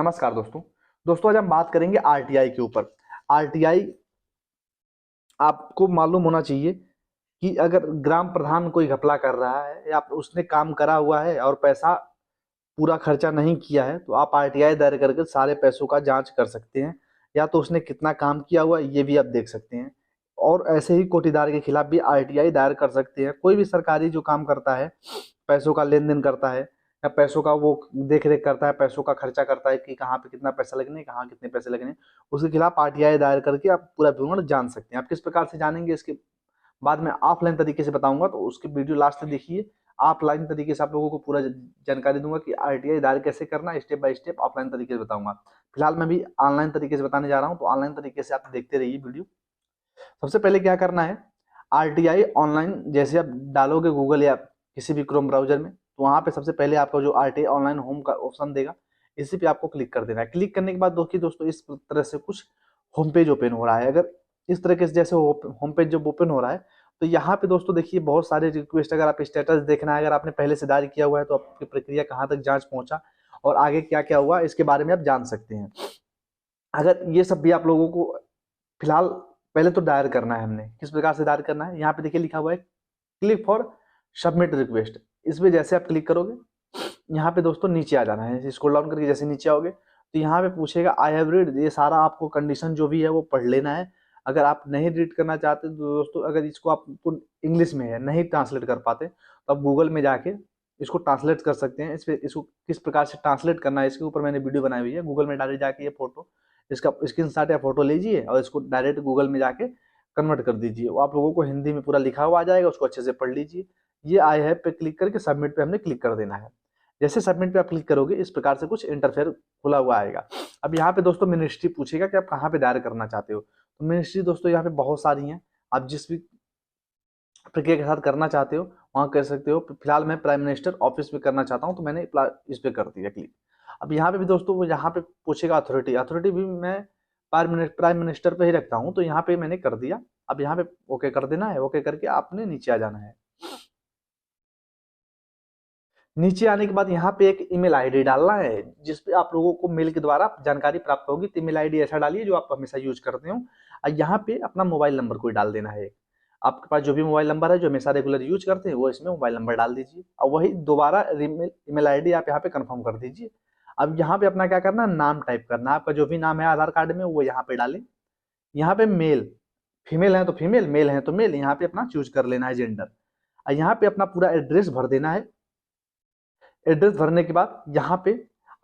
नमस्कार दोस्तों आज हम बात करेंगे आरटीआई के ऊपर। आरटीआई आपको मालूम होना चाहिए कि अगर ग्राम प्रधान कोई घपला कर रहा है या उसने काम करा हुआ है और पैसा पूरा खर्चा नहीं किया है तो आप आरटीआई दायर करके सारे पैसों का जांच कर सकते हैं, या तो उसने कितना काम किया हुआ है ये भी आप देख सकते हैं। और ऐसे ही कोटीदार के खिलाफ भी आरटीआई दायर कर सकते हैं। कोई भी सरकारी जो काम करता है, पैसों का लेन देन करता है या पैसों का वो देख रेख करता है, पैसों का खर्चा करता है कि कहाँ पे कितना पैसा लगने, कहाँ कितने पैसे लगने, उसके खिलाफ आरटीआई दायर करके आप पूरा विवरण जान सकते हैं। आप किस प्रकार से जानेंगे इसके बाद में ऑफलाइन तरीके से बताऊंगा, तो उसकी वीडियो लास्ट तक देखिए। ऑफलाइन तरीके से आप लोगों को पूरा जानकारी दूंगा कि आरटीआई दायर कैसे करना है, स्टेप बाय स्टेप ऑफलाइन तरीके से बताऊंगा। फिलहाल मैं भी ऑनलाइन तरीके से बताने जा रहा हूँ, तो ऑनलाइन तरीके से आप देखते रहिए वीडियो। सबसे पहले क्या करना है, आरटीआई ऑनलाइन जैसे आप डालोगे गूगल या किसी भी क्रोम ब्राउजर में, तो वहां पे सबसे पहले आपको जो आरटीआई ऑनलाइन होम का ऑप्शन देगा, इसी पे आपको क्लिक कर देना है। क्लिक करने के बाद देखिए दोस्तों, इस तरह से कुछ होम पेज ओपन हो रहा है। अगर इस तरीके से जैसे होम पेज जब ओपन हो रहा है तो यहाँ पे दोस्तों देखिए बहुत सारे रिक्वेस्ट, अगर आप स्टेटस देखना है, अगर आपने पहले से दायर किया हुआ है तो आपकी प्रक्रिया कहाँ तक जांच पहुंचा और आगे क्या क्या हुआ इसके बारे में आप जान सकते हैं। अगर ये सब भी आप लोगों को फिलहाल पहले तो दायर करना है, हमने किस प्रकार से दायर करना है, यहाँ पे देखिए लिखा हुआ है क्लिक फॉर सबमिट रिक्वेस्ट। इस पे जैसे आप क्लिक करोगे यहाँ पे दोस्तों नीचे आ जाना है। स्क्रॉल डाउन करके जैसे नीचे आओगे तो यहाँ पे पूछेगा आई हैव रीड, ये सारा आपको कंडीशन जो भी है वो पढ़ लेना है। अगर आप नहीं रीड करना चाहते तो दोस्तों, अगर इसको आप इंग्लिश में है नहीं ट्रांसलेट कर पाते तो आप गूगल में जाके इसको ट्रांसलेट कर सकते हैं। इसको किस प्रकार से ट्रांसलेट करना है इसके ऊपर मैंने वीडियो बनाई हुई है। गूगल में डायरेक्ट जाके ये फोटो, इसका स्क्रीनशॉट या फोटो लीजिए और इसको डायरेक्ट गूगल में जाके कन्वर्ट कर दीजिए। वो आप लोगों को हिंदी में पूरा लिखा हुआ आ जाएगा, उसको अच्छे से पढ़ लीजिए। ये आई हैव पे क्लिक करके सबमिट पे हमने क्लिक कर देना है। जैसे सबमिट पे आप क्लिक करोगे इस प्रकार से कुछ इंटरफेयर खुला हुआ आएगा। अब यहाँ पे दोस्तों मिनिस्ट्री पूछेगा कि आप कहाँ पे दायर करना चाहते हो। तो मिनिस्ट्री दोस्तों यहाँ पे बहुत सारी हैं, आप जिस भी प्रक्रिया के साथ करना चाहते हो वहाँ कर सकते हो। फिलहाल मैं प्राइम मिनिस्टर ऑफिस में करना चाहता हूँ तो मैंने इस पे कर दिया क्लिक। अब यहाँ पे भी दोस्तों वो यहाँ पे पूछेगा अथॉरिटी भी मैं प्राइम मिनिस्टर पे ही रखता हूँ, तो यहाँ पे मैंने कर दिया। अब यहाँ पे ओके कर देना है। ओके करके आपने नीचे आ जाना है। नीचे आने के बाद यहाँ पे एक ईमेल आईडी डालना है जिसपे आप लोगों को मेल के द्वारा जानकारी प्राप्त होगी। तो ईमेल आईडी ऐसा डालिए जो आप हमेशा यूज करते हो, और यहाँ पे अपना मोबाइल नंबर कोई डाल देना है। आपके पास जो भी मोबाइल नंबर है जो हमेशा रेगुलर यूज करते हैं वो इसमें मोबाइल नंबर डाल दीजिए, और वही दोबारा ईमेल आईडी आप यहाँ पे कंफर्म कर दीजिए। अब यहाँ पे अपना क्या करना है, नाम टाइप करना है। आपका जो भी नाम है आधार कार्ड में वो यहाँ पे डालें। यहाँ पे मेल फीमेल है तो फीमेल, मेल है तो मेल, यहाँ पे अपना चूज कर लेना है जेंडर। यहाँ पे अपना पूरा एड्रेस भर देना है। एड्रेस भरने के बाद यहाँ पे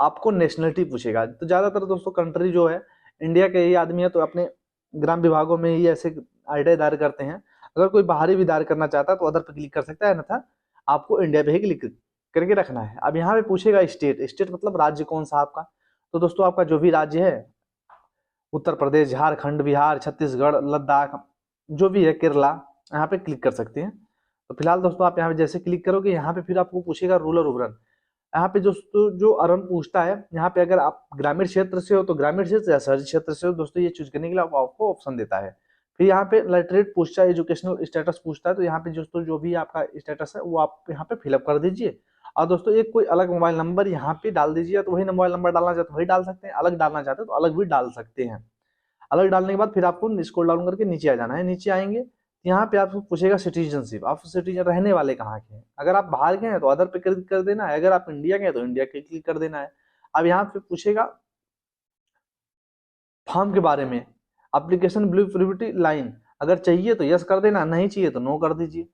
आपको नेशनलिटी पूछेगा। तो ज्यादातर दोस्तों कंट्री जो है इंडिया के ही आदमी है, तो अपने ग्राम विभागों में ही ऐसे आईडी दायर करते हैं। अगर कोई बाहरी भी दायर करना चाहता है तो अदर पे क्लिक कर सकता है, अन्यथा आपको इंडिया पे ही क्लिक करके रखना है। अब यहाँ पे पूछेगा स्टेट मतलब राज्य कौन सा आपका। तो दोस्तों आपका जो भी राज्य है, उत्तर प्रदेश, झारखंड, बिहार, छत्तीसगढ़, लद्दाख, जो भी है, केरला, यहाँ पे क्लिक कर सकते हैं। तो फिलहाल दोस्तों आप यहाँ पे जैसे क्लिक करोगे यहाँ पे फिर आपको पूछेगा रूरल अर्बन। यहाँ पे दोस्तों जो अर्बन पूछता है, यहाँ पे अगर आप ग्रामीण क्षेत्र से हो तो ग्रामीण क्षेत्र या शहरी क्षेत्र से हो दोस्तों, ये चूज करने के लिए आपको ऑप्शन देता है। फिर यहाँ पे लिटरेट पूछता है, एजुकेशनल स्टेटस पूछता है, तो यहाँ पे दोस्तों जो भी आपका स्टेटस है वो आप यहाँ पे फिलअप कर दीजिए। और दोस्तों एक कोई अलग मोबाइल नंबर यहाँ पे डाल दीजिए। तो वही मोबाइल नंबर डालना चाहते वही डाल सकते हैं, अलग डालना चाहते तो अलग भी डाल सकते हैं। अलग डालने के बाद फिर आपको स्क्रॉल डाउन करके नीचे आ जाना है। नीचे आएंगे यहाँ पे आपको पूछेगा सिटीजनशिप, आप सिटीजन रहने वाले कहाँ के हैं। अगर आप बाहर के हैं तो अदर पे क्लिक कर देना है, अगर आप इंडिया के हैं तो इंडिया के क्लिक कर देना है। अब यहाँ पे पूछेगा फॉर्म के बारे में, एप्लीकेशन ब्लूप्रिंट लाइन, अगर चाहिए तो यस कर देना, नहीं चाहिए तो नो कर दीजिए।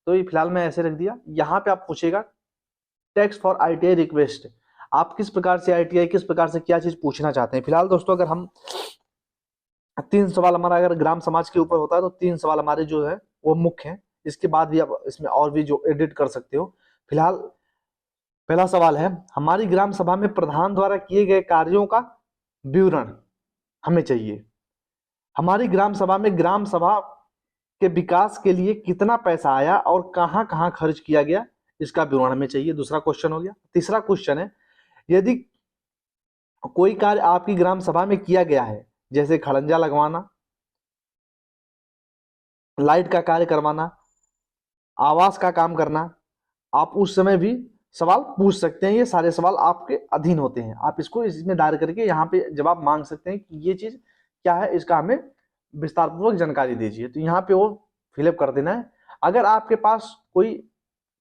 तो ये फिलहाल मैं ऐसे रख दिया। यहाँ पे आप पूछेगा टेक्स्ट फॉर आईटीआई रिक्वेस्ट, आप किस प्रकार से आईटीआई, किस प्रकार से क्या चीज पूछना चाहते हैं। फिलहाल दोस्तों अगर हम 3 सवाल हमारा अगर ग्राम समाज के ऊपर होता है तो 3 सवाल हमारे जो है वो मुख्य हैं। इसके बाद भी आप इसमें और भी जो एडिट कर सकते हो। फिलहाल पहला सवाल है, हमारी ग्राम सभा में प्रधान द्वारा किए गए कार्यों का विवरण हमें चाहिए। हमारी ग्राम सभा में ग्राम सभा के विकास के लिए कितना पैसा आया और कहां कहां खर्च किया गया, इसका विवरण हमें चाहिए। दूसरा क्वेश्चन हो गया। तीसरा क्वेश्चन है, यदि कोई कार्य आपकी ग्राम सभा में किया गया है, जैसे खड़ंजा लगवाना, लाइट का कार्य करवाना, आवास का काम करना, आप उस समय भी सवाल पूछ सकते हैं। ये सारे सवाल आपके अधीन होते हैं, आप इसको इसमें दायर करके यहाँ पे जवाब मांग सकते हैं कि ये चीज क्या है, इसका हमें विस्तार पूर्वक जानकारी दीजिए। तो यहाँ पे वो फिलअप कर देना है। अगर आपके पास कोई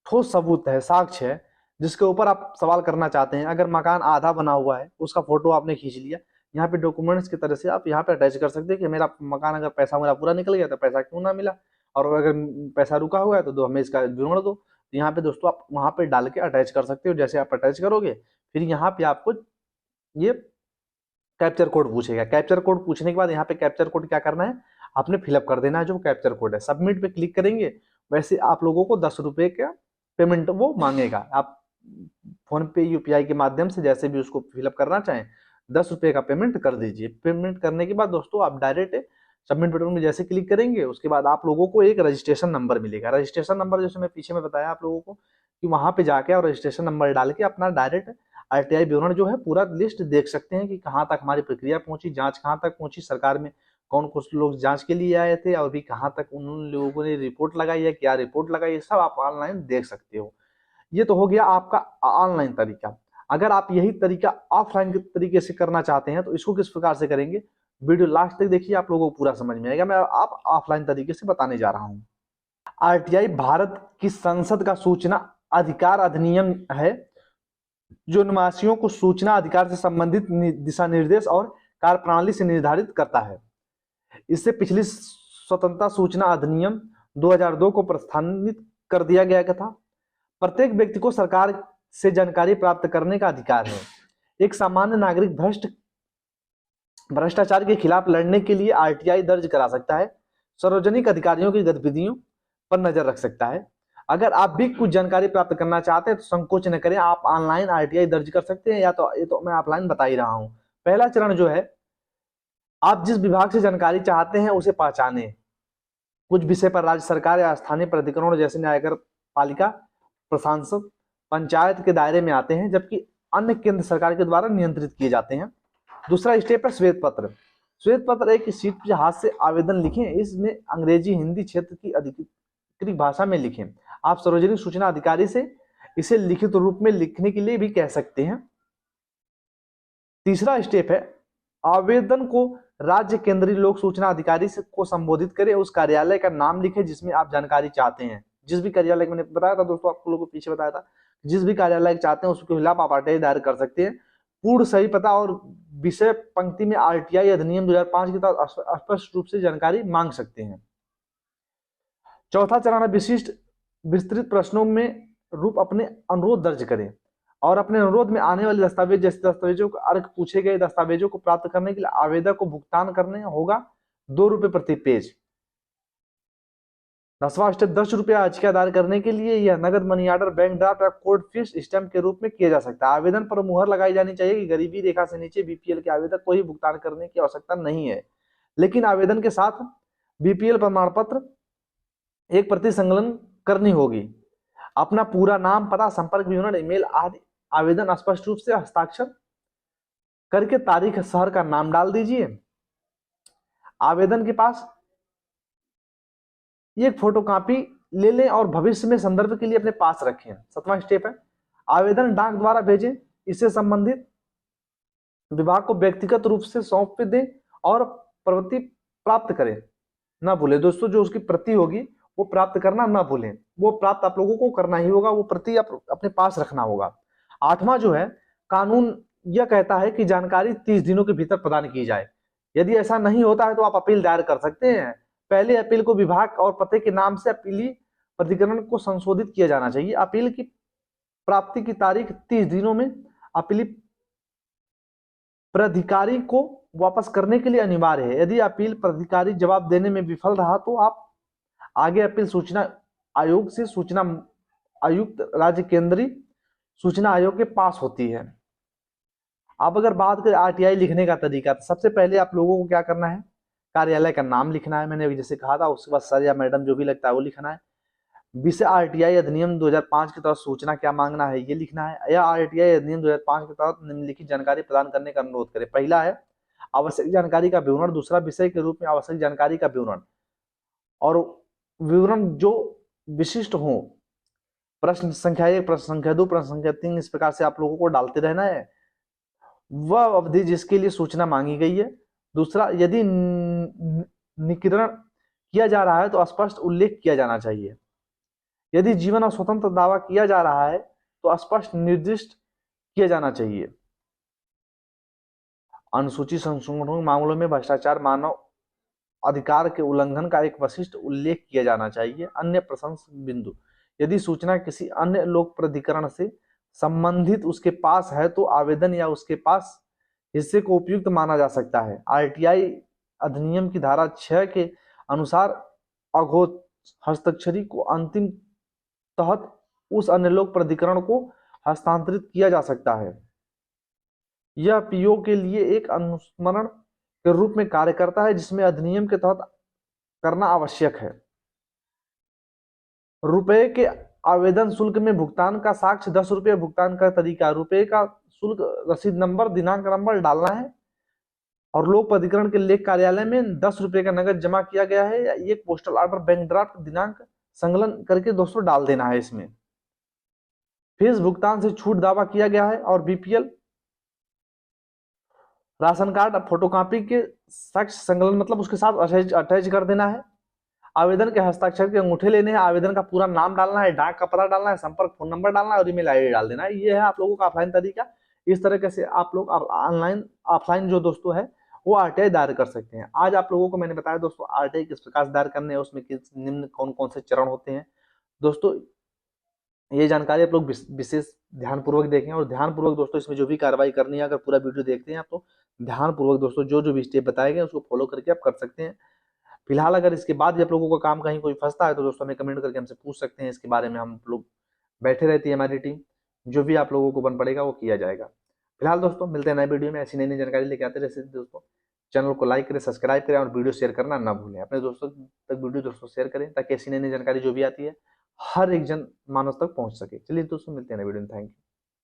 ठोस सबूत है, साक्ष्य है जिसके ऊपर आप सवाल करना चाहते हैं, अगर मकान आधा बना हुआ है उसका फोटो आपने खींच लिया, यहाँ पे डॉक्यूमेंट्स की तरह से आप यहाँ पे अटैच कर सकते हैं कि मेरा मकान, अगर पैसा मेरा पूरा निकल गया तो पैसा क्यों ना मिला, और अगर पैसा रुका हुआ है तो हमें इसका विवरण दो। तो यहाँ पे दोस्तों आप वहां पे डाल के अटैच कर सकते हो। जैसे आप अटैच करोगे फिर यहाँ पे आपको ये कैप्चर कोड पूछेगा। कैप्चर कोड पूछने के बाद यहाँ पे कैप्चर कोड क्या करना है, आपने फिलअप कर देना है जो कैप्चर कोड है। सबमिट पे क्लिक करेंगे, वैसे आप लोगों को 10 रुपए का पेमेंट वो मांगेगा। आप फोन पे यूपीआई के माध्यम से जैसे भी उसको फिलअप करना चाहें 10 रुपए का पेमेंट कर दीजिए। पेमेंट करने के बाद दोस्तों आप डायरेक्ट सबमिट बटन में जैसे क्लिक करेंगे उसके बाद आप लोगों को एक रजिस्ट्रेशन नंबर मिलेगा। रजिस्ट्रेशन नंबर जैसे मैं पीछे में बताया आप लोगों को कि वहां पे जाके और रजिस्ट्रेशन नंबर डाल के अपना डायरेक्ट आरटीआई विवरण जो है पूरा लिस्ट देख सकते हैं कि कहाँ तक हमारी प्रक्रिया पहुंची, जांच कहाँ तक पहुंची, सरकार में कौन कौन लोग जांच के लिए आए थे और भी कहाँ तक उन लोगों ने रिपोर्ट लगाई है, क्या रिपोर्ट लगाई है, सब आप ऑनलाइन देख सकते हो। ये तो हो गया आपका ऑनलाइन तरीका। अगर आप यही तरीका ऑफलाइन के तरीके से करना चाहते हैं तो इसको किस प्रकार से करेंगे, वीडियो लास्ट तक देखिए, आप लोगों को पूरा समझ में आएगा। मैं आप ऑफलाइन तरीके से बताने जा रहा हूँ। आरटीआई भारत की संसद का सूचना अधिकार अधिनियम है जो निवासियों को सूचना अधिकार से संबंधित दिशा निर्देश और कार्यप्रणाली से निर्धारित करता है। इससे पिछली स्वतंत्रता सूचना अधिनियम 2002 को प्रस्थानित कर दिया गया था। प्रत्येक व्यक्ति को सरकार से जानकारी प्राप्त करने का अधिकार है। एक सामान्य नागरिक भ्रष्टाचार के खिलाफ लड़ने के लिए आरटीआई दर्ज करा सकता है, सार्वजनिक अधिकारियों की गतिविधियों पर नजर रख सकता है। अगर आप भी कुछ जानकारी प्राप्त करना चाहते हैं तो संकोच न करें, आप ऑनलाइन आरटीआई दर्ज कर सकते हैं, या तो ये तो मैं ऑफलाइन बता ही रहा हूं। पहला चरण जो है, आप जिस विभाग से जानकारी चाहते हैं उसे पहचाने। कुछ विषय पर राज्य सरकार या स्थानीय प्राधिकरण जैसे न्यायिक पालिका, प्रशासन, पंचायत के दायरे में आते हैं, जबकि अन्य केंद्र सरकार के द्वारा नियंत्रित किए जाते हैं। दूसरा स्टेप है श्वेत पत्र। श्वेत पत्र एक शीट पे हाथ से आवेदन लिखें, इसमें अंग्रेजी हिंदी क्षेत्र की अधिकृत भाषा में लिखें। आप सार्वजनिक सूचना अधिकारी से इसे लिखित रूप में लिखने के लिए भी कह सकते हैं। तीसरा स्टेप है, आवेदन को राज्य केंद्रीय लोक सूचना अधिकारी से को संबोधित करें, उस कार्यालय का नाम लिखें जिसमें आप जानकारी चाहते हैं। जिस भी कार्यालय, मैंने बताया था दोस्तों, आप लोगों को पीछे बताया था, जिस भी कार्यालय चाहते हैं उसके खिलाफ आप आरटीआई दायर कर सकते हैं। पूर्ण सही पता और विषय पंक्ति में आरटीआई अधिनियम 2005 के तहत स्पष्ट रूप से जानकारी मांग सकते हैं। चौथा चरण है विशिष्ट विस्तृत प्रश्नों में रूप अपने अनुरोध दर्ज करें और अपने अनुरोध में आने वाले दस्तावेज जैसे दस्तावेजों का अर्घ पूछे गए दस्तावेजों को प्राप्त करने के लिए आवेदक को भुगतान करने होगा 2 रुपए प्रति पेज। 10वां स्टेप, 10 रुपया याचिका दायर करने के लिए यह नगद मनी ऑर्डर, बैंक ड्राफ्ट या कोर्ट फीस स्टैम्प के रूप में किया जा सकता है। आवेदन पर मुहर लगाई जानी चाहिए कि गरीबी रेखा से नीचे बीपीएल के आवेदक को ही भुगतान करने की आवश्यकता नहीं है, लेकिन आवेदन के साथ बीपीएल प्रमाण पत्र एक प्रति संकलन करनी होगी। अपना पूरा नाम, पता, संपर्क विवरण, ईमेल आदि आवेदन स्पष्ट रूप से हस्ताक्षर करके तारीख, शहर का नाम डाल दीजिए। आवेदन के पास एक फोटोकॉपी ले लें और भविष्य में संदर्भ के लिए अपने पास रखें। 7वां स्टेप है, आवेदन डाक द्वारा भेजें, इससे संबंधित विभाग को व्यक्तिगत रूप से सौंप दें और प्रति प्राप्त करें ना भूलें। दोस्तों, जो उसकी प्रति होगी वो प्राप्त करना ना भूलें, वो प्राप्त आप लोगों को करना ही होगा, वो प्रति आप अपने पास रखना होगा। 8वां जो है, कानून यह कहता है कि जानकारी 30 दिनों के भीतर प्रदान की जाए। यदि ऐसा नहीं होता है तो आप अपील दायर कर सकते हैं। पहले अपील को विभाग और पते के नाम से अपीली प्राधिकरण को संशोधित किया जाना चाहिए। अपील की प्राप्ति की तारीख 30 दिनों में अपीली प्राधिकारी को वापस करने के लिए अनिवार्य है। यदि अपील प्राधिकारी जवाब देने में विफल रहा तो आप आगे अपील सूचना आयोग से सूचना आयुक्त राज्य केंद्रीय सूचना आयोग के पास होती है। अब अगर बात करें आरटीआई लिखने का तरीका, तो सबसे पहले आप लोगों को क्या करना है, कार्यालय का नाम लिखना है, मैंने अभी जैसे कहा था। उसके बाद सर या मैडम जो भी लगता है वो लिखना है। विषय आरटीआई अधिनियम 2005 के तहत सूचना क्या मांगना है ये लिखना है, या आरटीआई अधिनियम 2005 के तहत निम्नलिखित जानकारी प्रदान करने का अनुरोध करें। पहला है आवश्यक जानकारी का विवरण, दूसरा विषय के रूप में आवश्यक जानकारी का विवरण और विवरण जो विशिष्ट हो प्रश्न संख्या 1, प्रश्न संख्या 2, प्रश्न संख्या 3, इस प्रकार से आप लोगों को डालते रहना है। वह अवधि जिसके लिए सूचना मांगी गई है। दूसरा, यदि निकिरण किया जा रहा है तो स्पष्ट उल्लेख किया जाना चाहिए। यदि जीवन और स्वतंत्र दावा किया जा रहा है तो स्पष्ट निर्दिष्ट किया जाना चाहिए। अनुसूचित संशोधन के मामलों में भ्रष्टाचार, मानव अधिकार के उल्लंघन का एक विशिष्ट उल्लेख किया जाना चाहिए। अन्य प्रशंसक बिंदु, यदि सूचना किसी अन्य लोक प्राधिकरण से संबंधित उसके पास है तो आवेदन या उसके पास हिस्से को उपयुक्त माना जा सकता है। आरटीआई अधिनियम की धारा 6 के अनुसार अघोषित हस्ताक्षरी को अंतिम तहत उस अन्य लोक प्राधिकरण को हस्तांतरित किया जा सकता है। यह पीओ के लिए एक अनुस्मरण के रूप में कार्य करता है जिसमें अधिनियम के तहत करना आवश्यक है। रुपए के आवेदन शुल्क में भुगतान का साक्ष्य 10 रुपये। भुगतान का तरीका, रुपए का शुल्क रसीद नंबर, दिनांक नंबर डालना है और लोक प्राधिकरण के लेख कार्यालय में 10 रुपये का नगद जमा किया गया है या एक पोस्टल ऑर्डर, बैंक ड्राफ्ट, दिनांक संकलन करके दोस्तों डाल देना है इसमें। फीस भुगतान से छूट दावा किया गया है और बीपीएल, राशन कार्ड फोटोकॉपी के साक्ष्य संकलन मतलब उसके साथ अटैच कर देना है। आवेदन के हस्ताक्षर के अंगूठे लेने हैं। आवेदन का पूरा नाम डालना है, डाक का पता डालना है, संपर्क फोन नंबर डालना है और ईमेल आईडी डाल देना है। ये है आप लोगों का ऑफलाइन तरीका। इस तरीके से आप लोग ऑनलाइन ऑफलाइन जो दोस्तों है वो आरटीआई दायर कर सकते हैं। आज आप लोगों को मैंने बताया दोस्तों आरटीआई किस प्रकार से दायर करने हैं, उसमें किस निम्न कौन कौन से चरण होते हैं। दोस्तों ये जानकारी आप लोग विशेष ध्यानपूर्वक देखें और ध्यानपूर्वक दोस्तों इसमें जो भी कार्रवाई करनी है, अगर पूरा वीडियो देखते हैं आप तो ध्यानपूर्वक दोस्तों जो जो भी स्टेप बताए गए उसको फॉलो करके आप कर सकते हैं। फिलहाल अगर इसके बाद भी आप लोगों का काम कहीं कोई फंसता है तो दोस्तों हमें कमेंट करके हमसे पूछ सकते हैं। इसके बारे में हम लोग बैठे रहती है हमारी टीम, जो भी आप लोगों को बन पड़ेगा वो किया जाएगा। फिलहाल दोस्तों मिलते हैं नए वीडियो में, ऐसी नई नई जानकारी लेके आते रहते दोस्तों। चैनल को लाइक करें, सब्सक्राइब करें और वीडियो शेयर करना ना भूलें। अपने दोस्तों तक वीडियो दोस्तों शेयर करें ताकि ऐसी नई नई जानकारी जो भी आती है हर एक जन मानस तक पहुंच सके। चलिए दोस्तों मिलते हैं नए वीडियो में, थैंक यू।